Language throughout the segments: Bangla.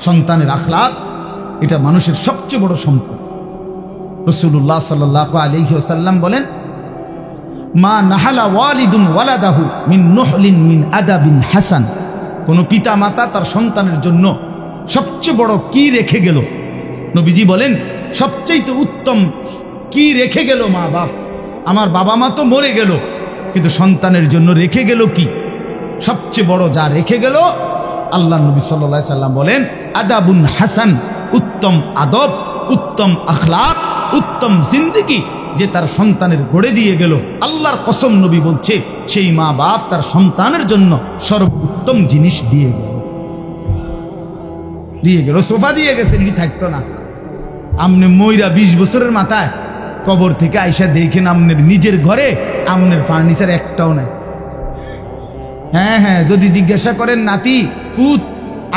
সন্তানের আখলাক এটা মানুষের সবচেয়ে বড় সম্পদ। রাসূলুল্লাহ সাল্লাল্লাহু আলাইহি ওয়াসাল্লাম বলেন, মা নাহালা ওয়ালিদুন ওয়ালাদাহু মিন নুহলিন মিন আদাবিন হাসান। কোন পিতা মাতা তার সন্তানের জন্য সবচেয়ে বড় কি রেখে গেল, নবীজি বলেন সবচেয়ে উত্তম কি রেখে গেল মা বাপ। আমার বাবা মা তো মরে গেল, কিন্তু সন্তানের জন্য রেখে গেল কি? সবচেয়ে বড় যা রেখে গেল, আল্লাহ নবী সাল্লাল্লাহু আলাইহি সাল্লাম বলেন আদাবুন হাসান, উত্তম আদব, উত্তম আখলাক, উত্তম জিন্দেগি যে তার সন্তানের গড়ে দিয়ে গেল। আল্লাহর কসম নবী বলছে সেই মা বাপ তার সন্তানের জন্য সর্বোত্তম জিনিস দিয়ে গেল। সোফা দিয়ে গেছে, এটি থাকতো না। আমনে মইরা 20 বছরের মাথায় কবর থেকে আইসা দেখেন আমনের নিজের ঘরে আমনের ফার্নিচার একটাও নাই। হ্যাঁ হ্যাঁ, যদি জিজ্ঞাসা করেন নাতি পুত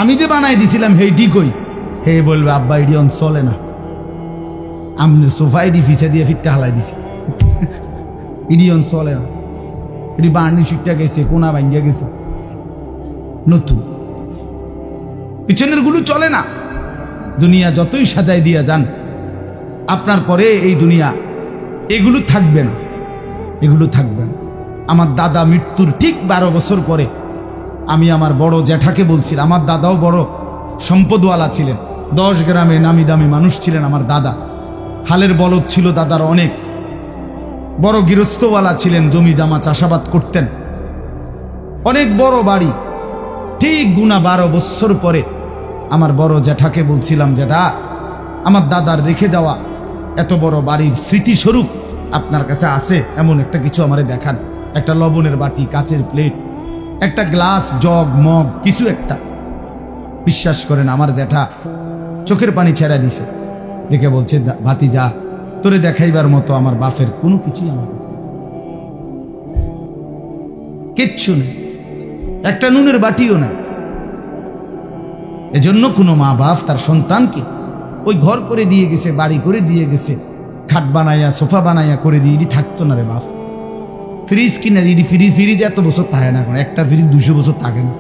আমি যে বানাই দিছিলাম হেইটি কই, হে বলবে আব্বা এটি অন চলে না, আমনের সোফা এটি ফিসে দিয়ে ফিটটা হালাই দিছি, এটি অন চলে না, এটি বার্নি শিটটা গেছে, কোনা ভাঙ্গিয়া গেছে, নতুন পিছনের গুলো চলে না। দুনিয়া যতই সাজাই দিয়া যান, আপনার পরে এই দুনিয়া এগুলো থাকবে না, এগুলো থাকবে না। আমার দাদা মৃত্যুর ঠিক 12 বছর পরে আমি আমার বড় জ্যাঠাকে বলছিলাম, আমার দাদাও বড় সম্পদওয়ালা ছিলেন, 10 গ্রামে নামি দামি মানুষ ছিলেন আমার দাদা। হালের বলদ ছিল দাদার অনেক, বড় গৃহস্থওয়ালা ছিলেন, জমি জামা চাষাবাদ করতেন, অনেক বড় বাড়ি। ঠিক গুনা 12 বছর পরে আমার বড় জ্যাঠাকে বলছিলাম, জ্যাঠা আমার দাদার রেখে যাওয়া এত বড় বাড়ির স্মৃতিস্বরূপ আপনার কাছে আছে এমন একটা কিছু আমারে দেখান, একটা লবণের বাটি, কাচের প্লেট, একটা গ্লাস, জগ, মগ, কিছু একটা। বিশ্বাস করেন আমার জ্যাঠা চোখের পানি ছেড়া দিছে, দেখে বলছে ভাতিজা তোরে দেখাইবার মতো আমার বাপের কোনো কিছুই আমার কাছে কিচ্ছু নেই, একটা নুনের বাটিও না। এজন্য কোনো মা বাপ তার সন্তানকে ওই ঘর করে দিয়ে গেছে, বাড়ি করে দিয়ে গেছে, খাট বানাইয়া সোফা বানাইয়া করে দিয়ে, এটি থাকতো না রে বাপ। ফ্রিজ কিনে দিই, ফ্রিজ এত বছর থাকে না, এখন একটা ফ্রিজ 200 বছর থাকে না,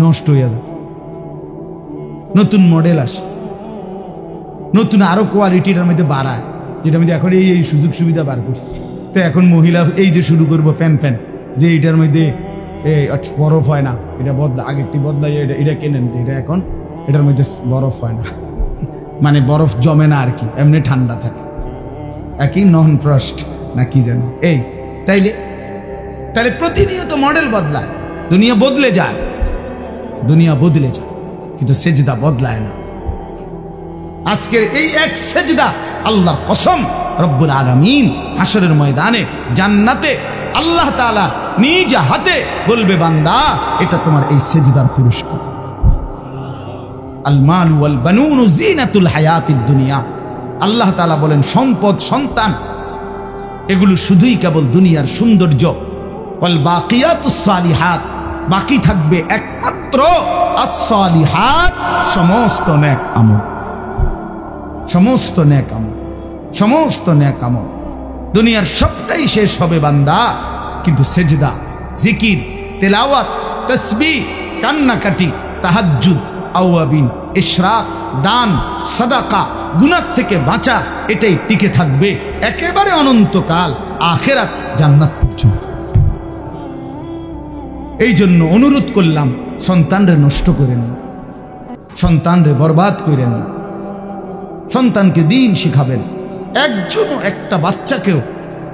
নষ্ট হয়ে যায়। নতুন মডেল আসে, নতুন আরো কোয়ালিটির মধ্যে বাড়ায়, যেটার মধ্যে এখন এই সুযোগ সুবিধা বার করছে। তো এখন মহিলা এই যে শুরু করবো ফ্যান যে এটার মধ্যে বরফ হয় না, এটা আগেরটি বদলাই, এটা কেনেন যে এটা এখন এটার মধ্যে বরফ হয় না, মানে বরফ জমে না আর কি, এমনি ঠান্ডা থাকে, একই নন ফ্রস্ট না কি যেন এই। তাইলে প্রতিনিয়ত মডেল বদলায়, দুনিয়া বদলে যায়, দুনিয়া বদলে যায়, কিন্তু সেজদা বদলায় না। আজকের এই এক সেজদা, আল্লাহর কসম রব্বুল আলামিন হাশরের ময়দানে জান্নাতে আল্লাহ তাআলা নিজ হাতে বলবে, বান্দা এটা তোমার এই সেজদার পুরস্কার। আল মাল ওয়াল বানুন জিনাতুল হায়াতিদ দুনিয়া। আল্লাহ তাআলা বলেন সম্পদ, সন্তান এগুলো শুধুই কেবল দুনিয়ার সৌন্দর্য। ওয়াল বাকিয়াতুস সালিহাত, বাকি থাকবে একমাত্র আস-সালিহাত, সমস্ত নেক আমল, সমস্ত নেক আমল, সমস্ত নেক আমল। দুনিয়ার সবটাই শেষ হবে বান্দা, কিন্তু সেজদা, জিকির, তেলাওয়াত, তাসবিহ, কান্নাকাটি, তাহাজ্জুদ, আওয়াবিন, ইশরাক, দান, সাদাকা, গুনাহ থেকে বাঁচা, এটাই টিকে থাকবে একেবারে অনন্তকাল, আখিরাত জান্নাত পর্যন্ত। এই জন্য অনুরোধ করলাম, সন্তানরে নষ্ট করেন না, সন্তানরে বরবাদ করেন না, সন্তানকে দিন শিখাবেন। একজনও একটা বাচ্চাকেও,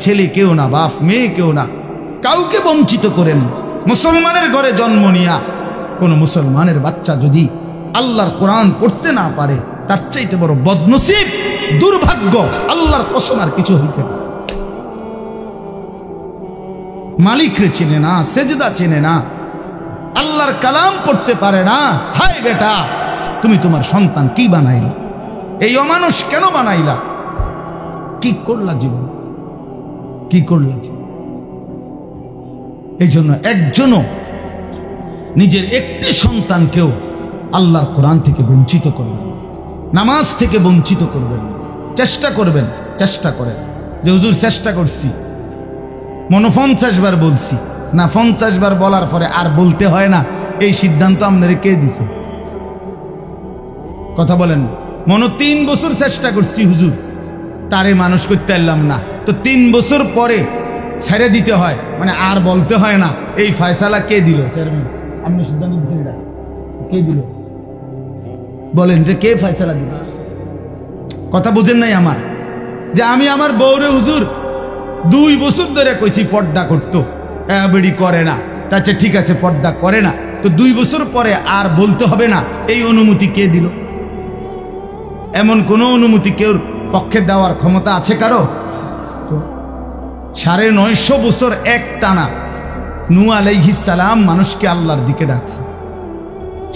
ছেলে কেউ না, বাপ মেয়ে কেউ না, কাউকে বঞ্চিত করেন। মুসলমানের ঘরে জন্ম নিয়া কোন মুসলমানের বাচ্চা যদি আল্লাহর কোরআন পড়তে না পারে, তার চাইতে বড় বদনসিব, দুর্ভাগ্য আল্লাহর কসম আর কিছু হইতে পারে। মালিকরে চেনে না, সেজদা চেনে না, আল্লাহর কালাম পড়তে পারে না, হায় বেটা তুমি তোমার সন্তান কি বানাইলা, এই অমানুষ কেন বানাইলা, কি করলা জীবন, কি করলা জীবন। এই জন্য একজনও নিজের একটি সন্তানকেও আল্লাহর কোরআন থেকে বঞ্চিত করবেন, নামাজ থেকে বঞ্চিত করবেন। চেষ্টা করবেন, চেষ্টা করেন যে হুজুর চেষ্টা করছি, মনে 50 বার বলছি না, 50 বার বলার পরে আর বলতে হয় না, এই সিদ্ধান্ত আপনারা কে দিছে? কথা বলেন। মনে 3 বছর চেষ্টা করছি হুজুর, তারে মানুষ করতে পারলাম না, তো 3 বছর পরে ছেড়ে দিতে হয়, মানে আর বলতে হয় না। এই ফয়সালা কে দিল? চেয়ারম্যান আপনি সিদ্ধান্ত দিচ্ছেন, এটা কে দিল বলেন? এটা কে ফয়সালা দিল? কথা বুঝেন নাই আমার, যে আমি আমার বউরে হুজুর 2 বছর ধরে কইছি পর্দা করতো, বেড়ি করে না, তাছে ঠিক আছে পর্দা করে না, তো 2 বছর পরে আর বলতে হবে না, এই অনুমতি কে দিল? এমন কোন অনুমতি কেউ পক্ষে দেওয়ার ক্ষমতা আছে কারো? তো 950 বছর এক টানা নূহ আলাইহিস সালাম মানুষকে আল্লাহর দিকে ডাকছে।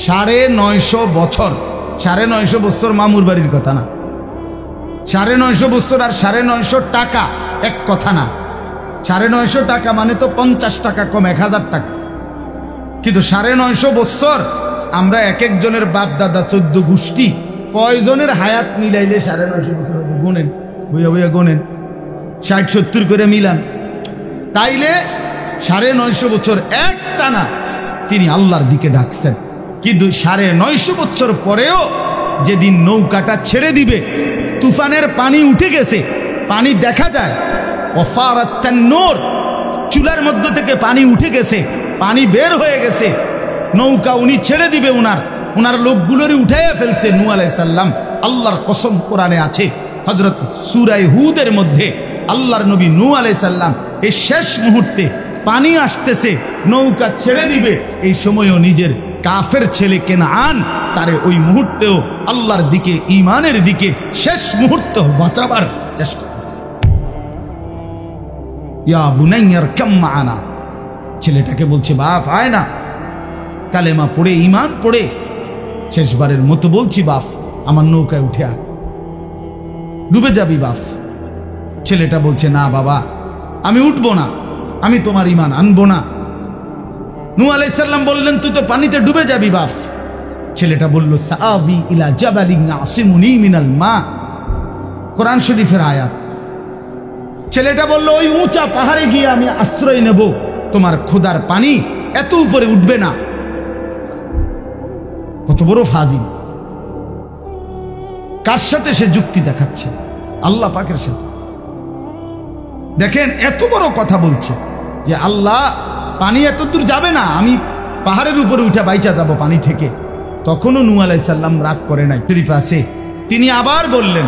950 বছর, 950 বছর মামুর বাড়ির কথা না। 950 বছর আর 950 টাকা এক কথা না। 950 টাকা মানে তো 50 টাকা কম, 1000 টাকা। কিন্তু 950 বছর আমরা এক একজনের বাপ দাদা 14 গোষ্ঠী কয়জনের হায়াত মিলাইলে 950 বছর গুনেন, বইয়া বইয়া গুনেন, 60-70 করে মিলান, তাইলে 950 বছর এক টানা তিনি আল্লাহর দিকে ডাকছেন। কিন্তু 950 বছর পরেও যেদিন নৌকাটা ছেড়ে দিবে, তুফানের পানি উঠে গেছে, পানি দেখা যায়, ওয়াফারাত তান্নুর, চুলার মধ্য থেকে পানি উঠে গেছে, পানি বের হয়ে গেছে, নৌকা উনি ছেড়ে দিবে, উনার লোকগুলোরই উঠাইয়া ফেলছে নূহ আলাইহিস সালাম। আল্লাহর কসম কোরআনে আছে, হযরত সূরা হুদের মধ্যে আল্লাহর নবী নূহ আলাইহিস সালাম এই শেষ মুহূর্তে পানি আসতেছে, নৌকা ছেড়ে দিবে, এই সময়ও নিজের কাফের ছেলে কেনান তারে ওই মুহূর্তেও আল্লাহর দিকে, ঈমানের দিকে শেষ মুহূর্তে বাঁচাবার চেষ্টা করছে। ইয়া বুনাইয়া রকাম মা'ানা, ছেলেটাকে বলছে বাপ আয় না, কালেমা পড়ে ঈমান পড়ে শেষবারের মতো বলছি বাপ আমার নৌকায় উঠে আয়, ডুবে যাবি বাপ। ছেলেটা বলছে না বাবা আমি উঠবো না, আমি তোমার ঈমান আনবো না। নূহ আলাইহিস সালাম বললেন তুই তো পানিতে ডুবে যাবি বাপ। ছেলেটা বলল সাআবি ইলা জাবালিন ইয়াসিমুনি মিনাল মা, কোরআন শরীফের আয়াত। ছেলেটা বলল ওই উঁচা পাহাড়ে গিয়ে আমি আশ্রয় নেব, তোমার খোদার পানি এত উপরে উঠবে না। কত বড় ফাজিল! কার সাথে সে যুক্তি দেখাচ্ছে? আল্লাহ পাকের সাথে। দেখেন এত বড় কথা বলছে যে আল্লাহ পানি এত দূর যাবে না, আমি পাহাড়ের উপরে উঠে বাইচা যাব পানি থেকে। তখনও নূহ আলাইহিস সালাম রাগ করে নাই, শরীফ আছে, তিনি আবার বললেন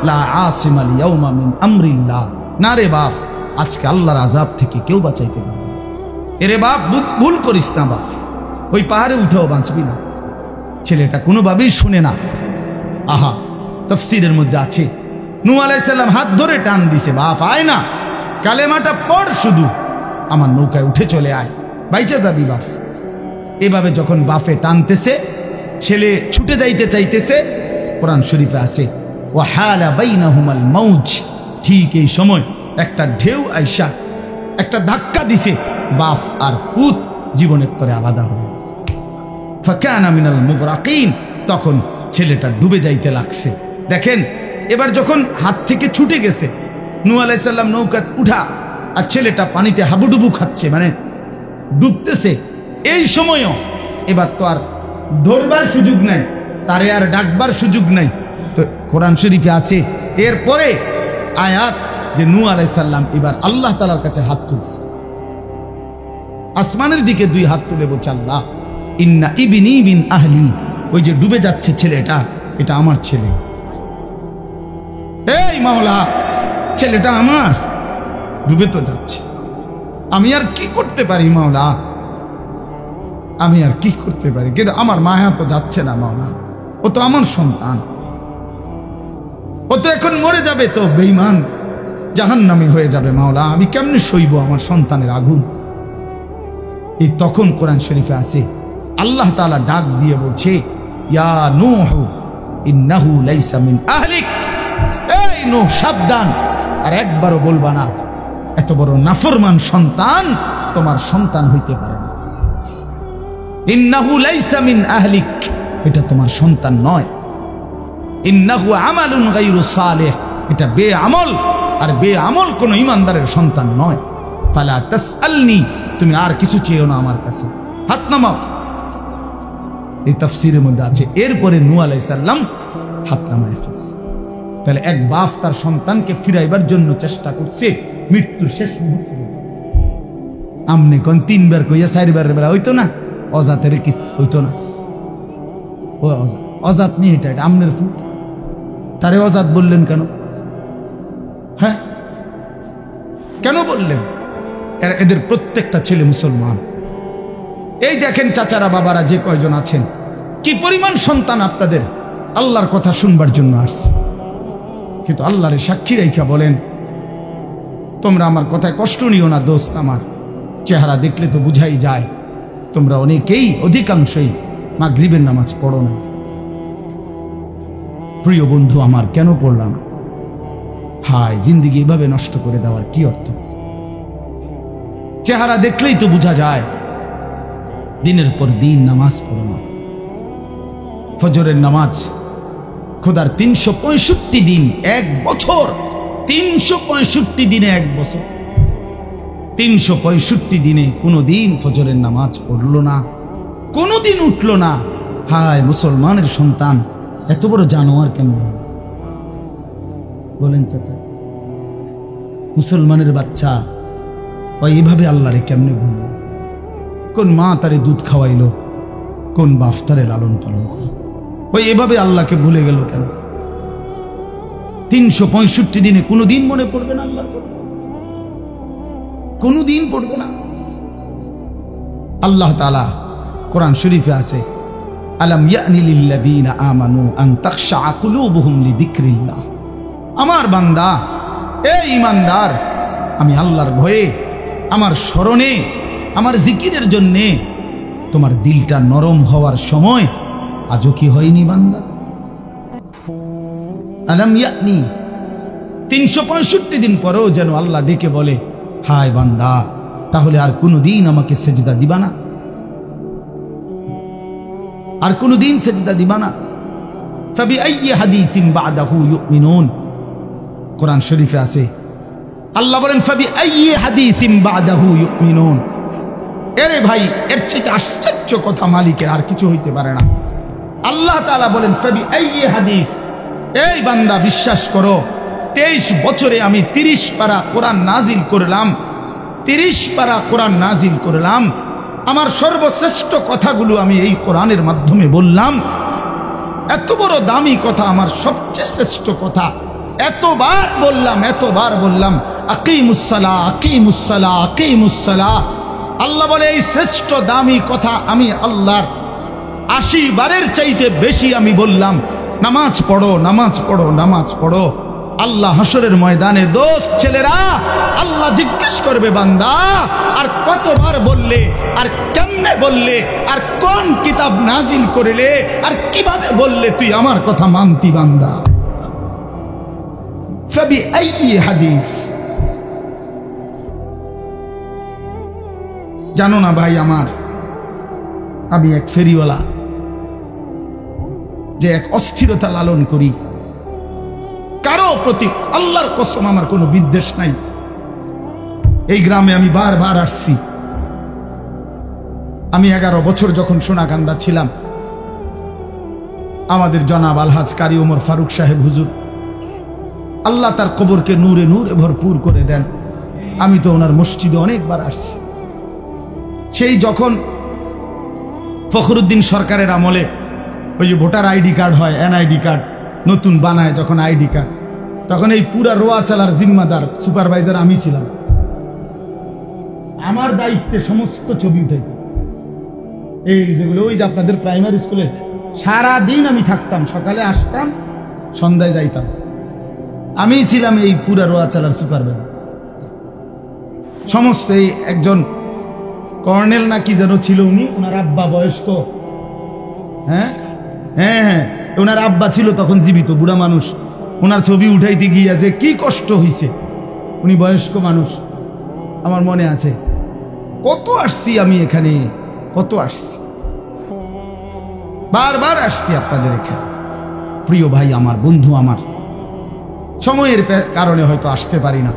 লা আসিমাল ইয়াউমা মিন আমরিল্লাহ, না রে বাপ আজকে আল্লাহর আযাব থেকে কেউ বাঁচাইতে পারবে না। এরে বাপ ভুল করিস না বাপ, ওই পাহাড়ে উঠেও বাঁচবি না। ছেলেটা কোনোভাবেই শুনে না। আহা, তাফসীরের মধ্যে আছে নূহ আলাইহিস সালাম হাত ধরে টান দিছে, বাপ আয় না, কালেমাটা পড়, শুধু আমার নৌকায় উঠে চলে আয়, বাইচা যাবি বাপ। এভাবে যখন বাপে টানতেছে, ছেলে ছুটে যাইতে চাইতেছে, কোরআন শরীফে আছে ওয়াহালা বাইনাহুমাল মাউজ, ঠিক এই সময় একটা ঢেউ আইসা একটা ধাক্কা দিছে, বাপ আর পুত জীবনের তরে আলাদা হয়ে গেছে। ফাকানা মিনাল মুগরাকিন, তখন ছেলেটা ডুবে যাইতে লাগছে। দেখেন এবার যখন হাত থেকে ছুটে গেছে, নূহ আলাইহিস সালাম নৌকা উঠা, আর ছেলেটা পানিতে হাবুডুবু খাচ্ছে, মানে ডুবতেছে। এই সময়ও এবার তো আর ধরবার সুযোগ নাই, তারে আর ডাকবার সুযোগ নাই। তো কোরআন শরীফে আছে এরপরে আয়াত যে নূহ আলাইহিস সালাম এবার আল্লাহ তাআলার কাছে হাত তুলছে, আসমানের দিকে 2 হাত তুলে বলছে আল্লাহ ইন্না ইবনি মিন আহলি, ওই যে ডুবে যাচ্ছে ছেলেটা, এটা আমার ছেলে। এই মাওলা, ছেলেটা আমার, ডুবে তো যাচ্ছে, আমি আর কি করতে পারি মাওলা, আমি আর কি করতে পারি, কিন্তু আমার মায়া তো যাচ্ছে না মাওলা, ও তো আমার সন্তান, ও তো এখন মরে যাবে, তো বেঈমান জাহান্নামী হয়ে যাবে মাওলা, আমি কেমনে সইব আমার সন্তানের আগুন। এই তখন কোরআন শরীফে আছে আল্লাহ তাআলা ডাক দিয়ে বলছে ইয়া নূহ ইন্নাহু লাইসা মিন আহলিক, এই নূহ সাবধান, আর একবারও বলবা না এত বড় নাফরমান সন্তান তোমার সন্তান হইতে পারে না। ইন্নাহু লাইসা মিন আহলিক, এটা তোমার সন্তান নয়। ইন্নাহু আমালুন গায়রু সালিহ, এটা বেআমল, আর বেআমল কোন ঈমানদারের সন্তান নয়। ফালা তাসআলনি, তুমি আর কিছু চেয়েও না আমার কাছে, হাত নামাও। এই তাফসীরের মধ্যে আছে। এরপরে নূহ আলাইহিস সালাম হাত নামায় ফেলছে। তাহলে এক বাপ তার সন্তানকে ফিরাইবার জন্য চেষ্টা করছে মৃত্যুর শেষ মুহূর্তে। আমনে কোন 3 বার কইয়া 4 বার বেলা হইতো না, অজাতের কি হইতো না? ও অজাত নিয়ে এটা আমনের ফুট, তারে অজাত বললেন কেন? হ্যাঁ, কেন বললেন? এদের প্রত্যেকটা ছেলে মুসলমান। এই দেখেন চাচারা বাবারা যে কয়জন আছেন, কি পরিমাণ সন্তান আপনাদের আল্লাহর কথা শুনবার জন্য আসছে, কিন্তু আল্লাহরে সাক্ষী রেখা বলেন, তোমরা আমার কথায় কষ্ট নিও না দোস্ত আমার, চেহারা দেখলে তো বুঝাই যায় তোমরা অনেকেই অধিকাংশই মাগরিবের নামাজ পড়ো না। প্রিয় বন্ধু আমার, কেন পড়লাম? হায়, জিন্দিগি এভাবে নষ্ট করে দেওয়ার কি অর্থ আছে? চেহারা দেখলেই তো বোঝা যায় দিনের পর দিন নামাজ পড়ো না। ফজরের নামাজ খোদার 365 দিন, 1 বছর, 365 দিনে 1 বছর, 365 দিনে কোনো দিন ফজরের নামাজ পড়লো না, কোনোদিন উঠলো না। হায়, মুসলমানের সন্তান এত বড় জানোয়ার কেন বলেন চাচা? মুসলমানের বাচ্চা এইভাবে আল্লাহরে কেমনে ভুলল? কোন মা তারে দুধ খাওয়াইলো, কোন বাপ তারে লালন পালন করলো, এভাবে আল্লাহকে ভুলে গেল কেন? 365 দিনে কোনোদিন মনে পড়বে না আল্লাহর কথা? কোনোদিন পড়বে না। আল্লাহ তাআলা কোরআন শরীফে আছে, আলাম ইয়ানি লিল্লাযীনা আমানু আন তাখশা কুলুবুহুম লিযিকরিল্লাহ। আমার বান্দা, এই ঈমানদার, আমি আল্লাহর ভয়ে, আমার স্মরণে, আমার জিকিরের জন্যে তোমার দিলটা নরম হওয়ার সময় আজও কি হয়নি বান্দা? আলাম ইয়ানি, 365 দিন পরেও যেন আল্লাহ ডেকে বলে, হায় বান্দা, তাহলে আর কোনোদিন আমাকে সেজদা দিবা না? আর কোনোদিন সেজদা দিবা না? ফাবিআইয়ি হাদিসিন বা'দাহু ইউমিনুন। কোরআন শরীফে আছে, আল্লাহ বলেন ফাবিআইয়ি হাদিসিন বা'দাহু ইউমিনুন। এরে ভাই, এর চেয়ে আশ্চর্য কথা মালিকের আর কিছু হইতে পারে না। আল্লাহ তাআলা বলেন ফাবিআইয়ি হাদিস, এই বান্দা বিশ্বাস করো, 23 বছরে আমি 30 পারা কোরআন নাজিল করলাম, 30 পারা কোরআন নাজিল করলাম। আমার সর্বশ্রেষ্ঠ কথাগুলো আমি এই কোরআনের মাধ্যমে বললাম। এত বড় দামি কথা, আমার সবচেয়ে শ্রেষ্ঠ কথা, এতবার বললাম, এতবার বললাম, আকিমুসসালাহ, আকিমুসসালাহ, আকিমুসসালাহ। আল্লাহ বলে, এই শ্রেষ্ঠ দামি কথা আমি আল্লাহর 80 বারের চাইতে বেশি আমি বললাম, নামাজ পড়ো, নামাজ পড়ো, নামাজ পড়ো। আল্লাহ হাসরের ময়দানে দোস্ত ছেলেরা, আল্লাহ জিজ্ঞেস করবে, বান্দা আর কতবার বললে, আর কেমনে বললে, আর কোন কিতাব নাজিল করলে, আর কিভাবে বললে তুই আমার কথা মানতি বান্দা? ফাবিআইয়ি হাদিস। জানো না ভাই আমার, আমি এক ফেরিওয়ালা, যে এক অস্থিরতা লালন করি কারো প্রতি, আল্লাহর কসম আমার কোনো বিদ্বেষ নাই। এই গ্রামে আমি বারবার আসছি। আমি 11 বছর যখন সোনাকান্দা ছিলাম, আমাদের জনাব আলহাজ কারি ওমর ফারুক সাহেব হুজুর, আল্লাহ তার কবরকে নূরে নূরে ভরপুর করে দেন, আমি তো ওনার মসজিদে অনেকবার আসছি। সেই যখন ফখরুদ্দিন সরকারের আমলে ওই যে ভোটার আইডি কার্ড হয়, এনআইডি কার্ড নতুন বানায় যখন আইডি কার্ড, তখন এই পুরা রোয়া চালার জিম্মাদার সুপারভাইজার আমি ছিলাম। আমার দায়িত্বে সমস্ত ছবি উঠেছে, এই যেগুলো ওই যে আপনাদের প্রাইমারি স্কুলে সারাদিন আমি থাকতাম, সকালে আসতাম, সন্ধ্যায় যাইতাম। আমি ছিলাম এই পুরা রোয়া চালার সুপারভাইজার। সমস্ত এই একজন কর্নেল নাকি যেন ছিল উনি, ওনার আব্বা বয়স্ক, হ্যাঁ হ্যাঁ হ্যাঁ, ওনার আব্বা ছিল তখন জীবিত, বুড়া মানুষ। ওনার ছবি উঠাইতে গিয়া যে কি কষ্ট হইছে, উনি বয়স্ক মানুষ, আমার মনে আছে। কত আসছি আমি এখানে, কত আসছি, বারবার আসছি আপনাদের এখানে। প্রিয় ভাই আমার, বন্ধু আমার, সময়ের কারণে হয়তো আসতে পারি না,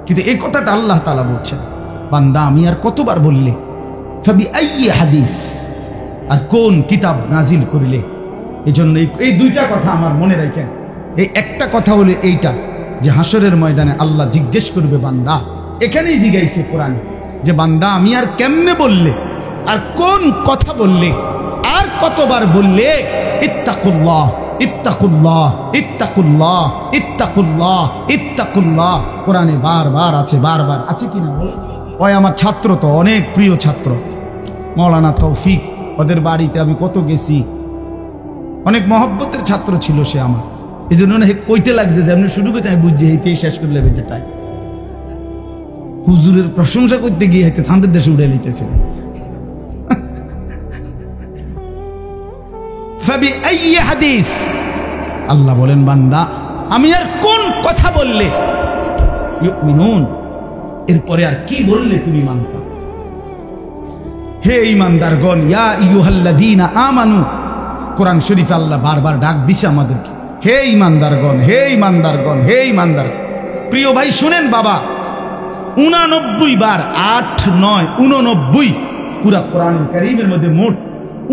কিন্তু এই কথাটা আল্লাহ তাআলা বলছেন, বান্দা আমি আর কতবার বললে, ফাবিআইয়ি হাদিস, আর কোন কিতাব নাজিল করিলে। এই জন্য এই দুইটা কথা আমার মনে রাখেন। এই একটা কথা হলো এইটা যে হাসরের ময়দানে আল্লাহ জিজ্ঞেস করবে বান্দা, এখানেই জিজ্ঞাইছে কোরআন যে বান্দা আমি আর কেমনে বললে, আর কোন কথা বললে, আর কতবার বললে ইত্তাকুল্লাহ ইত্তাকুল্লাহ ইত্তাকুল্লাহ ইত্তাকুল্লাহ ইত্তাকুল্লাহ। কোরআনে বারবার আছে, বারবার আছে কিনা? ওই আমার ছাত্র তো অনেক প্রিয় ছাত্র মাওলানা তৌফিক, ওদের বাড়িতে আমি কত গেছি, অনেক মহব্বতের ছাত্র ছিল সে আমার। এই জন্য কইতে লাগছে যে আপনি শুরু করতে আমি বুঝছি এইতেই শেষ করে লেবে যেটাই হুজুরের প্রশংসা করতে গিয়ে হয়তো চাঁদের দেশে উড়ে নিতেছে। হাদিস আল্লাহ বলেন বান্দা আমি আর কোন কথা বললে ইউমিনুন, এরপরে আর কি বললে তুমি মানবা। হে ঈমানদারগণ, ইয়া আইয়ুহাল্লাযীনা আমানু, কোরআন শরীফে আল্লাহ বারবার ডাক দিছে আমাদেরকে, হে ঈমানদারগণ, হে ঈমানদারগণ, হে ঈমানদার। প্রিয় ভাই শুনেন বাবা, 89 বার, 8, 9, 89 পুরা কোরআন কারীমের মধ্যে মোট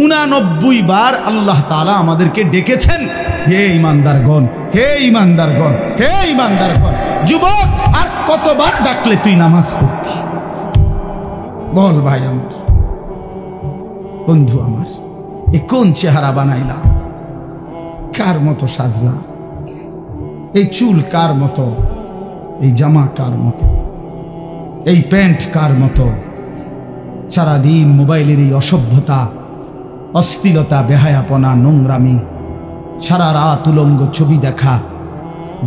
89 বার আল্লাহ তাআলা আমাদেরকে ডেকেছেন হে ঈমানদারগণ, হে ঈমানদারগণ, হে ঈমানদারগণ। যুবক আর কতবার ডাকলে তুই নামাজ পড়তি? বল ভাই আমার, বন্ধু আমার, এ কোন চেহারা বানাইলা, কার মতো সাজলা, এই চুল কার মতো, এই জামা কার মতো, এই প্যান্ট কার মতো। সারাদিন মোবাইলের এই অসভ্যতা, অশ্লীলতা, বেহায়াপনা, নোংরামি, সারা রাত উলঙ্গ ছবি দেখা,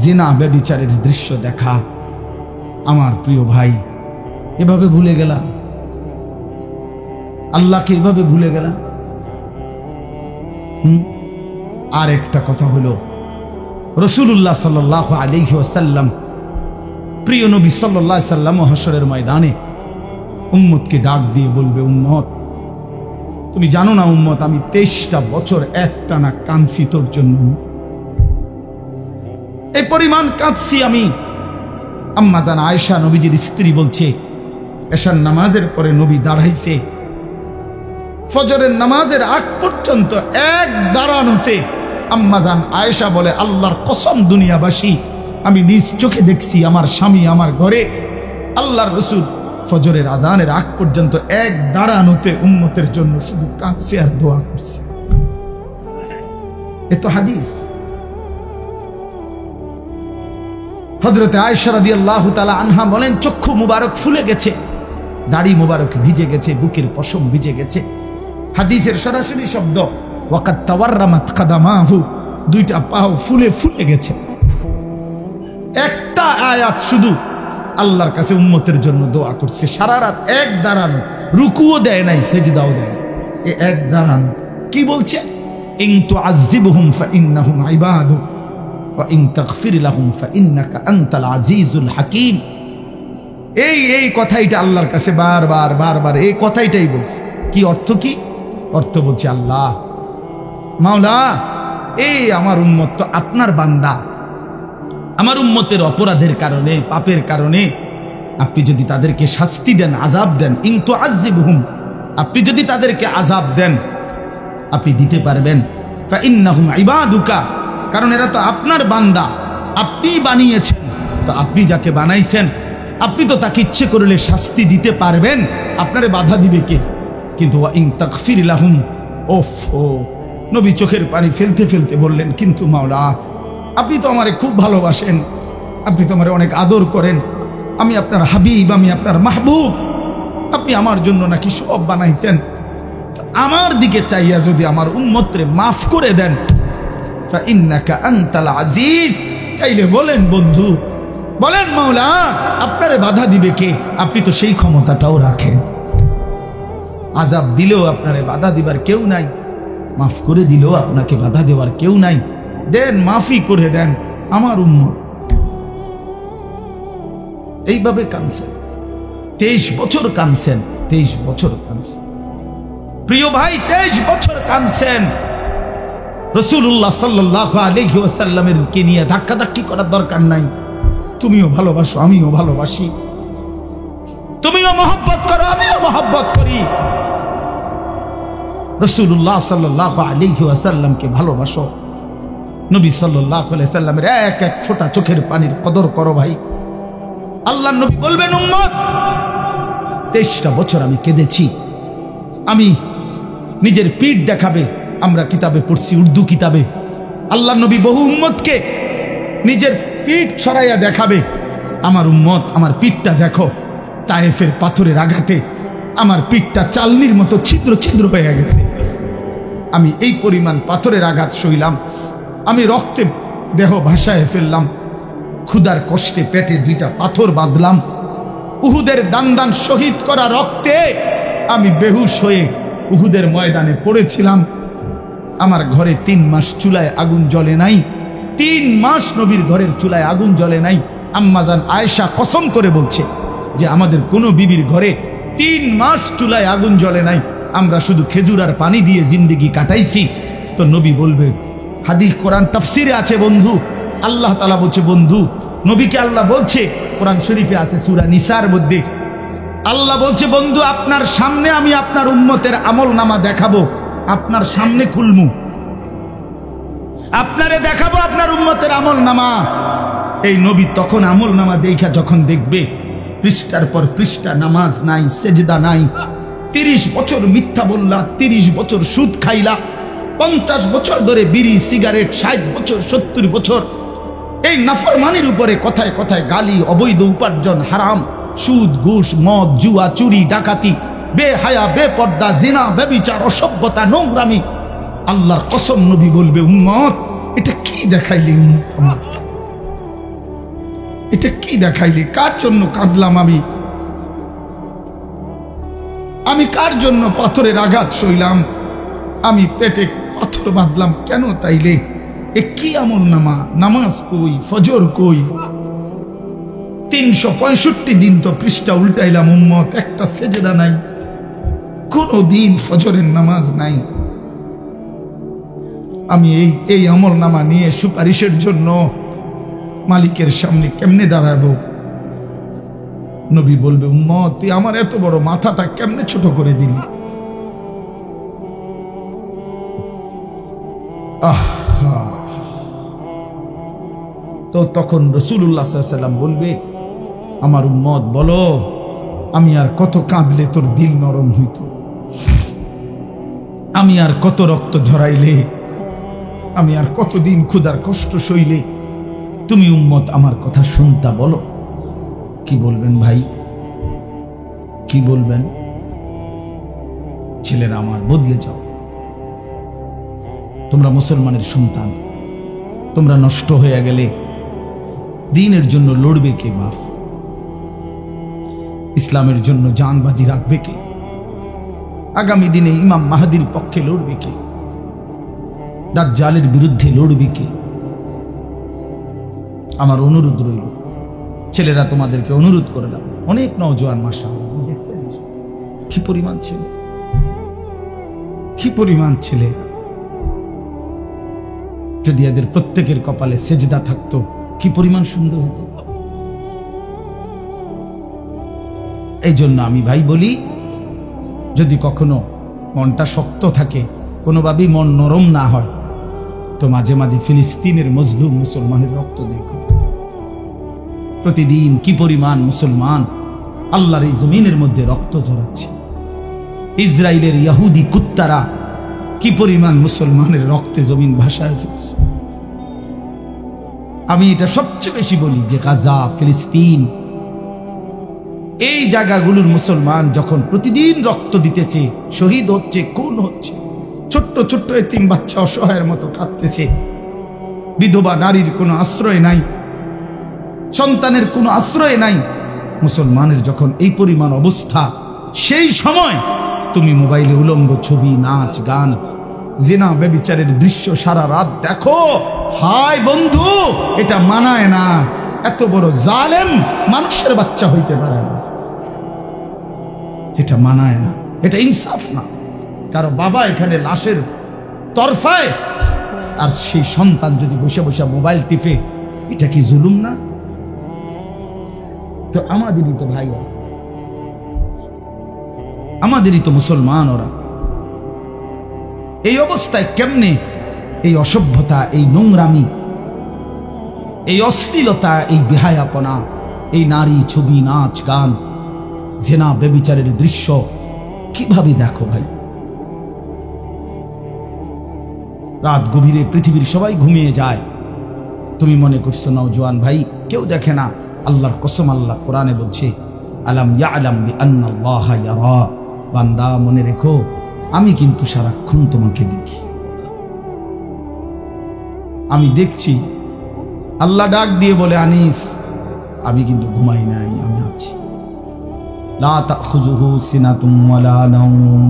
জিনা ব্যভিচারের দৃশ্য দেখা। আমার প্রিয় ভাই, এভাবে ভুলে গেলাম আল্লাহকে, এভাবে ভুলে গেলাম। আর একটা কথা হলো, রাসূলুল্লাহ সাল্লাল্লাহু আলাইহি ওয়াসাল্লাম, প্রিয় নবী সাল্লাল্লাহু আলাইহি ওয়াসাল্লাম হাশরের ময়দানে উম্মতকে ডাক দিয়ে বলবে, উম্মত তুমি জানো না উম্মত, আমি 23টা বছর একটানা কাঁদছি তোর জন্য, এই পরিমাণ কাঁদছি আমি। আম্মা জান আয়েশা নবীজির স্ত্রী বলছে, এশার নামাজের পরে নবী দাঁড়াইছে, ফজরের নামাজের আগ পর্যন্ত এক দাঁড়ানোতে আম্মা জান আয়েশা বলে, আল্লাহর কসম দুনিয়াবাসী, আমি নিজ চোখে দেখছি আমার স্বামী আমার ঘরে আল্লাহর রাসূল ফজরের আজানের আগ পর্যন্ত এক দাঁড়ানোতে উম্মতের জন্য শুধু কাঁদছে আর দোয়া করছে। এ তো হাদিস। হযরতে আয়েশা রাদিয়াল্লাহু তাআলা আনহা বলেন, চক্ষু মুবারক ফুলে গেছে, দাড়ি মুবারক ভিজে গেছে, বুকের পশম ভিজে গেছে। হাদিসের সরাসরি শব্দ, ওয়াকাদ তাওয়াররামাত কাদামাহু, দুইটা পাও ফুলে ফুলে গেছে। একটা আয়াত শুধু আল্লাহর কাছে উম্মতের জন্য দোয়া করছে, সারা রাত এক দাঁড়ানো, রুকুও দেয় নাই, সেজদাও দেয়, এ এক দাঁড়ানো। কি বলছে? ইন তুআযিবহুম ফাইন্নাহুম ইবাদুক ওয়া ইন তাগফির লাহুম ফাইন্নাকা আনতাল আজিজুল হাকীম। এই কথাইটা আল্লাহর কাছে বারবার বারবার এই কথাইটাই বলছে। কি অর্থ? কি অর্থ বলছে, আল্লাহ মাওলা, এই আমার উম্মত তো আপনার বান্দা, আমার উম্মতের অপরাধের কারণে, পাপের কারণে আপনি যদি তাদেরকে শাস্তি দেন, আযাব দেন, ইন তুআযিবহুম, আপনি যদি তাদেরকে আযাব দেন, আপনি দিতে পারবেন, ফাইন্নাহুম ইবাদুকা, কারণ এরা তো আপনার বান্দা, আপনি বানিয়েছেন, তো আপনি যাকে বানাইছেন আপনি তো তাকে ইচ্ছে করলে শাস্তি দিতে পারবেন, আপনারে বাধা দিবে কে? কিন্তু ওয়া ইন তাগফির লাহুম, ওফো, নবী চোখের পানি ফেলতে ফেলতে বললেন, কিন্তু মাওলা আপনি তো আমারে খুব ভালোবাসেন, আপনি তো আমারে অনেক আদর করেন, আমি আপনার হাবিব, আমি আপনার মাহবুব, আপনি আমার জন্য নাকি সব বানাইছেন, আমার দিকে চাইয়া যদি আমার উম্মতরে মাফ করে দেন, ফাইন্নাকা আনতাল আজিজ, তাইলে বলেন বন্ধু, বলেন মাওলা আপনারে বাধা দিবে কে? আপনি তো সেই ক্ষমতাটাও রাখেন, আযাব দিলেও আপনারে বাধা দিবার কেউ নাই, মাফ করে দিলেও আপনাকে বাধা দেওয়ার কেউ নাই, দেন, মাফি করে দেন আমার উম্মত। এইভাবে কাঁদছেন 23 বছর, কাঁদছেন 23 বছর কাঁদছেন। প্রিয় ভাই, 23 বছর কাঁদছেন। রাসূলুল্লাহ সাল্লাল্লাহু আলাইহি ওয়াসাল্লামের কে নিয়ে ধাক্কাধাক্কি করার দরকার নাই। তুমিও ভালোবাসো, আমিও ভালোবাসি, তুমিও মহব্বত করো, আমিও মহব্বত করি। রাসূলুল্লাহ সাল্লাল্লাহু আলাইহি ওয়াসাল্লামকে ভালোবাসো, নবী সাল্লাল্লাহু আলাইহি ওয়াসাল্লামের এক এক ফোঁটা চোখের পানির কদর করো ভাই। আল্লাহর নবী বলবেন, উম্মত 23টা বছর আমি কেঁদেছি, আমি নিজের পিঠ দেখাবে, আমরা কিতাবে পড়ছি, উর্দু কিতাবে আল্লাহর নবী বহু উম্মতকে নিজের পিঠ সরাইয়া দেখাবে, আমার উম্মত আমার পিঠটা দেখো, তায়েফের পাথরের আঘাতে আমার পিঠটা চালনির মতো ছিদ্র ছিদ্র হয়ে গেছে, আমি এই পরিমাণ পাথরের আঘাত সইলাম, আমি রক্তে দেহ ভাসায় ফেললাম, ক্ষুধার কষ্টে পেটে 2টা পাথর বাঁধলাম, উহুদের দান দান শহীদ করা রক্তে আমি বেহুশ হয়ে উহুদের ময়দানে পড়েছিলাম, আমার ঘরে 3 মাস চুলায় আগুন জ্বলে নাই, 3 মাস নবীর ঘরের চুলায় আগুন জ্বলে নাই। আম্মাজান আয়েশা কসম করে বলছে যে আমাদের কোনো বিবির ঘরে 3 মাস চুলায় আগুন জ্বলে নাই, আমরা শুধু খেজুর আর পানি দিয়ে জিন্দেগি কাটাইছি। তো নবী বলবে, হাদিস কোরআন তাফসিরে আছে বন্ধু, আল্লাহ তাআলা বলছে বন্ধু, নবীকে আল্লাহ বলছে, কোরআন শরীফে আছে সূরা নিসার মধ্যে আল্লাহ বলছে, বন্ধু আপনার সামনে আমি আপনার উম্মতের আমলনামা দেখাবো, আপনার সামনে খুলমু, আপনারে দেখাবো আপনার উম্মতের আমলনামা। এই নবী তখন আমলনামা দেখা যখন দেখবে পৃষ্ঠার পর পৃষ্ঠা নামাজ নাই, সেজদা নাই, 30 বছর মিথ্যা বললা, 30 বছর সুদ খাইলা, 50 বছর ধরে বিড়ি সিগারেট, 60 বছর 70 বছর এই নাফরমানির উপরে কথায় কথায় গালি, অবৈধ উপার্জন, হারাম, সুদ ঘুষ, মদ, জুয়া, চুরি, ডাকাতি, বেহায়া, বেপর্দা, জিনা, ব্যভিচার, অসভ্যতা, নোংরামি। আল্লাহর কসম নবী বলবে, উম্মত এটা কি দেখাইলি, উম্মত এটা কি দেখাইলি, কার জন্য কাঁদলাম আমি কার জন্য পাথরের আঘাত সইলাম, আমি পেটে পাথর বাঁধলাম কেন তাইলে? এ কি আমলনামা? নামাজ কই, ফজর কই, 365 দিন তো পৃষ্ঠা উল্টাইলাম উম্মত, একটা সেজদা নাই, কোনো দিন ফজরের নামাজ নাই। আমি এই আমলনামা নিয়ে সুপারিশের জন্য মালিকের সামনে কেমনে দাঁড়াবো? নবী বলবে, উম্মত তুই আমার এত বড় মাথাটা কেমনে ছোট করে দিলি? তো তখন রাসূলুল্লাহ সাল্লাল্লাহু আলাইহি ওয়াসাল্লাম বলবে, আমার উম্মত বলো, আমি আর কত কাঁদলে তোর দিল নরম হইত, আমি আর কত রক্ত ঝরাইলে, আমি আর কতদিন ক্ষুধার কষ্ট সইলে তুমি উম্মত আমার কথা শুনতা? বলো কি বলবেন ভাই, কি বলবেন? ছেলেরা আমার, বদলে যাও, তোমরা মুসলমানের সন্তান, তোমরা নষ্ট হয়ে গেলে দ্বীনের জন্য লড়বে কে? বাপ, ইসলামের জন্য জানবাজি রাখবে কে? আগামী দিনে ইমাম মাহদীর পক্ষে লড়বে কে? দাজ্জালের বিরুদ্ধে লড়বে কে? আমার অনুরোধ রইল, ছেলেরা তোমাদেরকে অনুরোধ করলাম, অনেক নওজোয়ান মাশাআল্লাহ, কি পরিমাণ ছেলে, কি পরিমাণ ছেলে, যদি এদের প্রত্যেকের কপালে সেজদা থাকতো কি পরিমাণ সুন্দর হতো। এই জন্য আমি ভাই বলি, যদি কখনো মনটা শক্ত থাকে, কোনোভাবেই মন নরম না হয়, তো মাঝে মাঝে ফিলিস্তিনের মজলুম মুসলমানের রক্ত দেখো। প্রতিদিন কি পরিমাণ মুসলমান আল্লাহর এই জমিনের মধ্যে রক্ত ঝরাচ্ছে। ইসরায়েলের ইহুদি কুত্তারা কি পরিমাণ মুসলমানের রক্তে জমিন ভাসায় ফেলছে। আমি এটা সবচেয়ে বেশি বলি যে গাজা, ফিলিস্তিন, এই জায়গাগুলোর মুসলমান যখন প্রতিদিন রক্ত দিতেছে, শহীদ হচ্ছে, খুন হচ্ছে, ছোট্ট ছোট্ট এতিম বাচ্চা অসহায়ের মতো কাঁদতেছে, বিধবা নারীর কোনো আশ্রয় নাই, সন্তানের কোনো আশ্রয় নাই, মুসলমানের যখন এই পরিমাণ অবস্থা, সেই সময় তুমি মোবাইলে উলঙ্গ ছবি, নাচ গান, জিনা ব্যভিচারের দৃশ্য সারা রাত দেখো, হায় বন্ধু, এটা মানায় না। এত বড় জালেম মানুষের বাচ্চা হইতে পারে না, এটা মানায় না, এটা ইনসাফ না। কারো বাবা এখানে লাশের তরফায়, আর সেই সন্তান যদি বসে বসে মোবাইল টিপে, এটা কি জুলুম না? তো আমাদেরই তো ভাই, আমাদেরই তো মুসলমান ওরা, এই অবস্থায় কেমনে এই অসভ্যতা, এই নোংরামি, এই অশ্লীলতা, এই বেহায়াপনা, এই নারী ছবি, নাচ গান, জেনা ব্যভিচারের দৃশ্য কিভাবে দেখো ভাই? রাত গভীরে পৃথিবীর সবাই ঘুমিয়ে যায়, তুমি মনে করছো নওজোয়ান ভাই কেউ দেখে না? আল্লাহর কসম, আল্লাহ কোরআনে বলছে আলাম ইয়ালাম বিআন্নাল্লাহা ইয়ারা, বান্দা মনে রেখো আমি কিন্তু সারাক্ষণ তোমাকে দেখি, আমি দেখছি। আল্লাহ ডাক দিয়ে বলে আনিস আমি কিন্তু ঘুমাই নাই, আমি আছি। লা তাখুযুহু সিনাতুম ওয়ালা নাওম,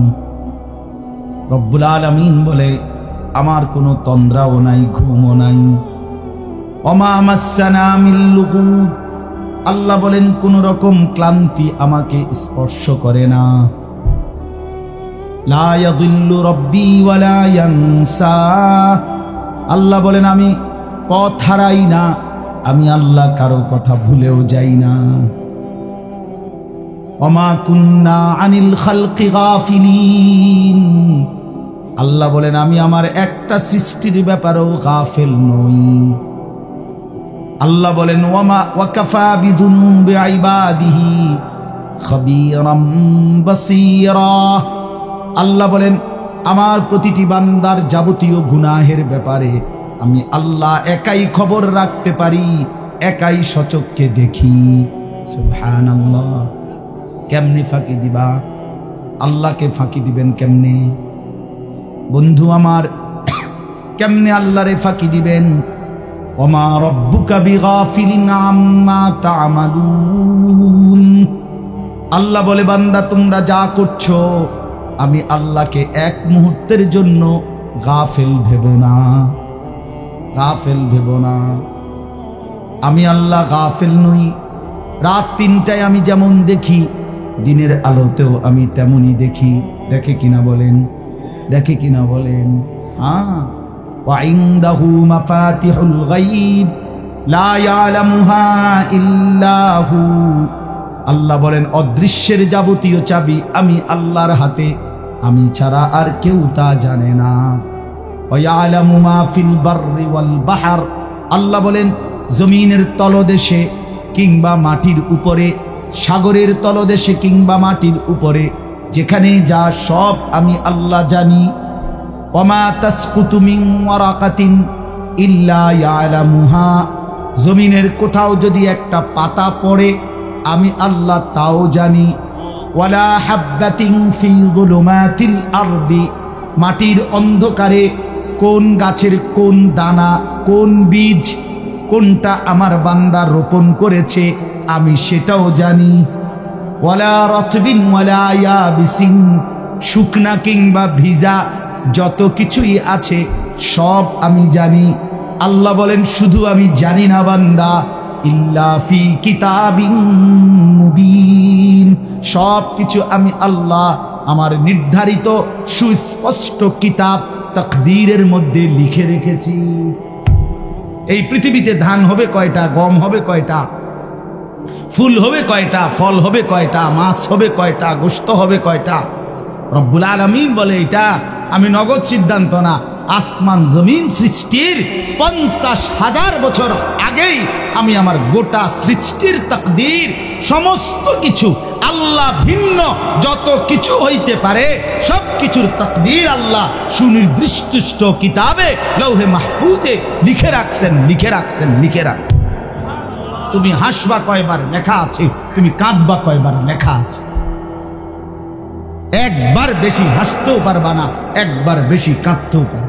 রব্বুল আলামিন বলে আমার কোনো তন্দ্রাও নাই, ঘুমও নাই। ওমা মাসসানা মিন লুগুব, আল্লাহ বলেন কোন রকম ক্লান্তি আমাকে স্পর্শ করে না। লা ইয়াযিল্লু রাব্বি ওয়ালা ইয়ানসা, আল্লাহ বলেন আমি পথ হারাই না, আমি আল্লাহ কারো কথা ভুলেও যাই না। ওমা কুন্না আনিল খালকি গাফিলিন, আল্লাহ বলেন আমি আমার একটা সৃষ্টির ব্যাপারেও গাফেল নই। আল্লাহ বলেন ওয়ামা ওয়াকাফা বিযুনুবি ইবাদিহি খাবীরাম বাসীরা, আল্লাহ বলেন আমার প্রতিটি বান্দার যাবতীয় গুনাহের ব্যাপারে আমি আল্লাহ একাই খবর রাখতে পারি, একাই সচক্ষে দেখি। সুবহানাল্লাহ। কেমনে ফাঁকি দিবা? আল্লাহকে ফাঁকি দিবেন কেমনে? বন্ধু আমার, কেমনে আল্লাহরে ফাঁকি দিবেন? ওমা রব্বুকা বিগাফিলিন আম্মা তা'মালুন, আল্লাহ বলে বান্দা তোমরা যা করছো আমি আল্লাহকে এক মুহূর্তের জন্য গাফেল ভেবো না, গাফেল ভেবো না। আমি আল্লাহ গাফেল নই। রাত ৩টায় আমি যেমন দেখি দিনের আলোতেও আমি তেমনই দেখি। দেখে কিনা বলেন? দেখে কিনা বলেন? ওয়া ইনদাহু মাফাতিহুল গায়ব লা ইয়ালামুহা ইল্লা হু, আল্লাহ বলেন অদৃশ্যের যাবতীয় চাবি আমি আল্লাহর হাতে, আমি ছাড়া আর কেউ তা জানে না। ওয়া ইয়ালামু মা ফিল বাররি ওয়াল বাহর, আল্লাহ বলেন জমিনের তলদেশে কিংবা মাটির উপরে, সাগরের তলদেশে কিংবা মাটির উপরে, যেখানে যা সব আমি আল্লাহ জানি। ওমা তাসকুতু মিন ওয়ারাকাতিন ইল্লা ইয়ালামুহা, জমিনের কোথাও যদি একটা পাতা পড়ে আমি আল্লাহ তাও জানি। ওয়ালা হাববাতিন ফি যুলুমাতিল আরদি, মাটির অন্ধকারে কোন গাছের কোন দানা, কোন বীজ, কোনটা আমার বান্দা রোপণ করেছে আমি সেটাও জানি। ওয়ালা রাতবিন ওয়ালা ইয়াবিসিন, শুকনা কিংবা ভিজা যত কিছুই আছে সব আমি জানি। আল্লাহ বলেন শুধু আমি জানি না বান্দা, ইল্লা ফি কিতাবিন মুবিন, সব কিছু আমি আল্লাহ আমার নির্ধারিত সুস্পষ্ট কিতাব তাকদীরের মধ্যে লিখে রেখেছি। এই পৃথিবীতে ধান হবে কয়টা, গম হবে কয়টা, ফুল হবে কয়টা, ফল হবে কয়টা, মাছ হবে কয়টা, গোশত হবে কয়টা, রব্বুল আলামিন বলে এটা আমি নগদ সিদ্ধান্ত না, আসমান জমিন সৃষ্টির 50,000 বছর আগেই আমি আমার গোটা সৃষ্টির তাকদীর সমস্ত কিছু, আল্লাহ ভিন্ন যত কিছু হইতে পারে সব কিছুর তাকদীর আল্লাহ সুনির্দিষ্ট কিতাবে লৌহে মাহফুজে লিখে রাখছেন, লিখে রাখছেন, লিখে রাখছেন। তুমি হাসবা কয়বার লেখা আছে, তুমি কাঁদবা কয়বার লেখা আছে। একবার বেশি হাসতেও পারবা না, একবার বেশি কাঁদতেও পারবা।